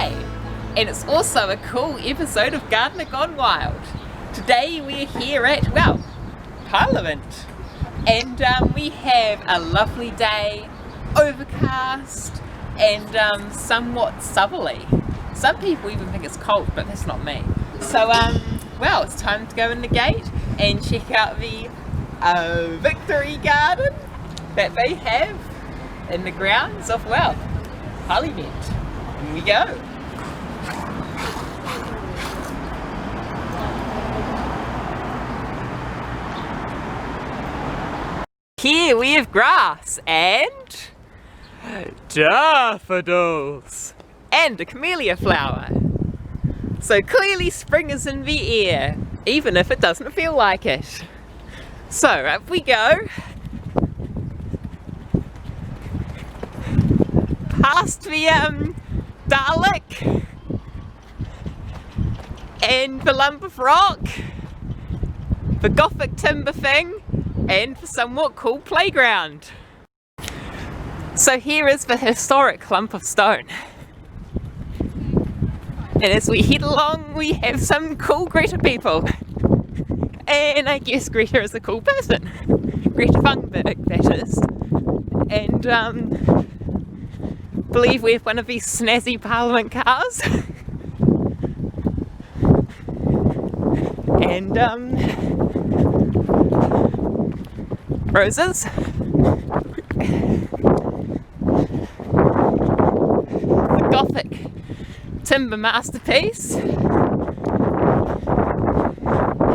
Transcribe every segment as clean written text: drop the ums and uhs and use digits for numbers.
day, and it's also a cool episode of Gardener Gone Wild. Today we're here at, well, Parliament, and we have a lovely day, overcast and somewhat southerly. Some people even think it's cold, but that's not me. So well, it's time to go in the gate and check out the Victory Garden that they have in the grounds of, well, Parliament. In we go. Here we have grass and daffodils and a camellia flower. So clearly spring is in the air, even if it doesn't feel like it. So up we go. Past the Dalek and the lump of rock, the gothic timber thing, and the somewhat cool playground. So here is the historic lump of stone. And as we head along, we have some cool Greta people. And I guess Greta is a cool person. Greta Thunberg, that is. And believe we have one of these snazzy Parliament cars. And roses. The Gothic timber masterpiece.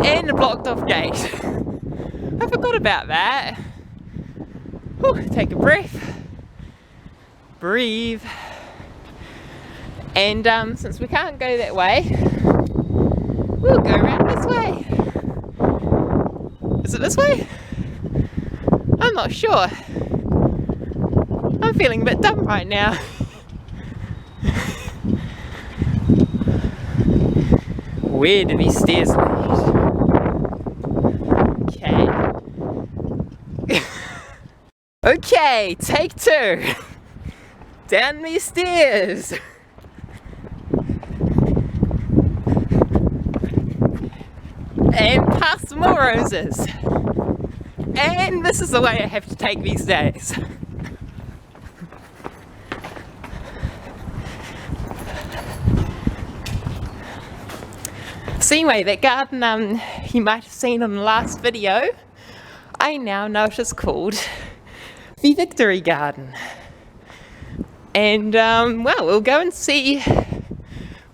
And a blocked off gate. I forgot about that. Whew, take a breath. Breathe. And since we can't go that way, we'll go around this way. Is it this way? I'm not sure. I'm feeling a bit dumb right now. Where do these stairs lead? Okay. Okay, take two. Down these stairs. And past some more roses. And this is the way I have to take these days. So anyway, that garden you might have seen in the last video, I now know it is called the Victory Garden. And well, we'll go and see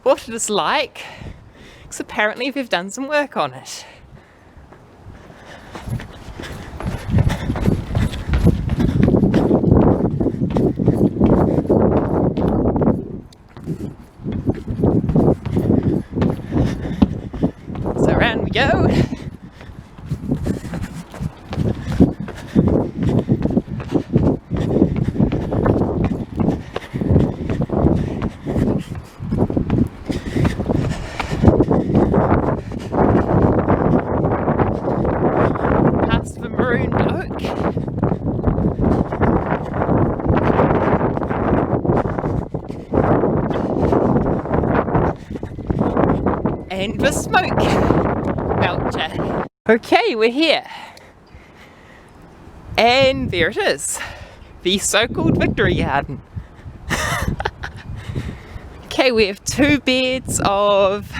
what it is like, because apparently we've done some work on it. So around we go. Past the maroon oak. And the smoke belcher. Okay, we're here. And there it is. The so-called Victory Garden. Okay, we have two beds of,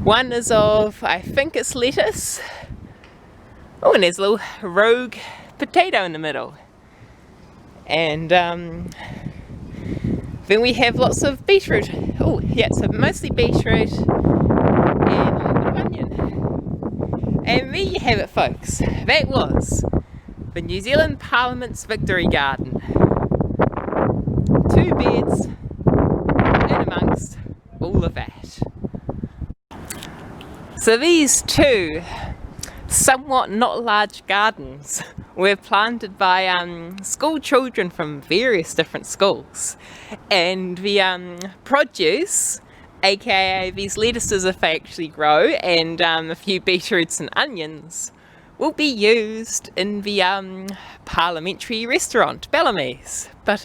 one is of, I think it's lettuce. Oh, and there's a little rogue potato in the middle. And then we have lots of beetroot. Oh, yeah, so mostly beetroot and a little bit of onion. And there you have it, folks. That was the New Zealand Parliament's Victory Garden. Two beds in amongst all of that. So these two somewhat not large gardens were planted by school children from various different schools, and the produce, aka these lettuces if they actually grow, and a few beetroots and onions, will be used in the parliamentary restaurant, Bellamy's. But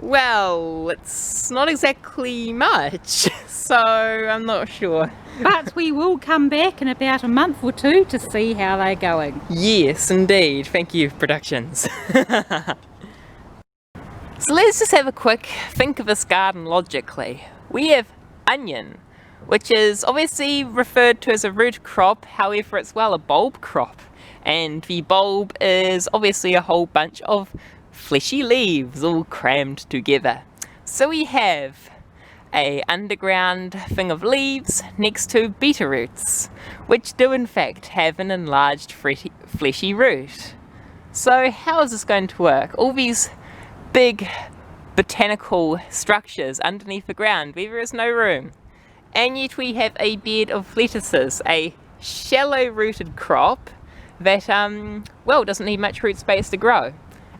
Well, it's not exactly much, so I'm not sure. But we will come back in about a month or two to see how they're going. Yes, indeed. Thank you, productions. So let's just have a quick think of this garden logically. We have onion, which is obviously referred to as a root crop, however it's a bulb crop. And the bulb is obviously a whole bunch of fleshy leaves all crammed together. So we have a underground thing of leaves next to beetroot roots, which do in fact have an enlarged fleshy root. So how is this going to work? All these big botanical structures underneath the ground where there is no room, and yet we have a bed of lettuces, a shallow rooted crop that well, doesn't need much root space to grow.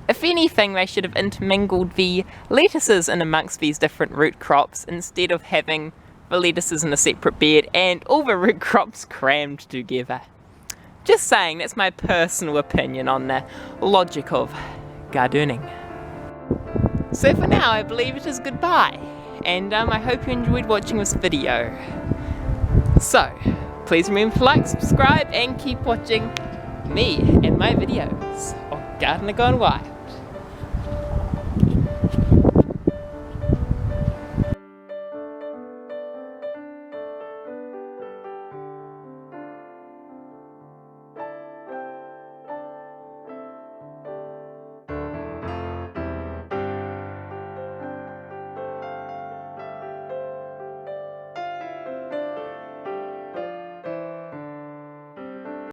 If anything, they should have intermingled the lettuces in amongst these different root crops instead of having the lettuces in a separate bed and all the root crops crammed together. Just saying, that's my personal opinion on the logic of gardening. So for now, I believe it is goodbye, and I hope you enjoyed watching this video. So, please remember to like, subscribe, and keep watching me and my videos of Gardener Gone Wild.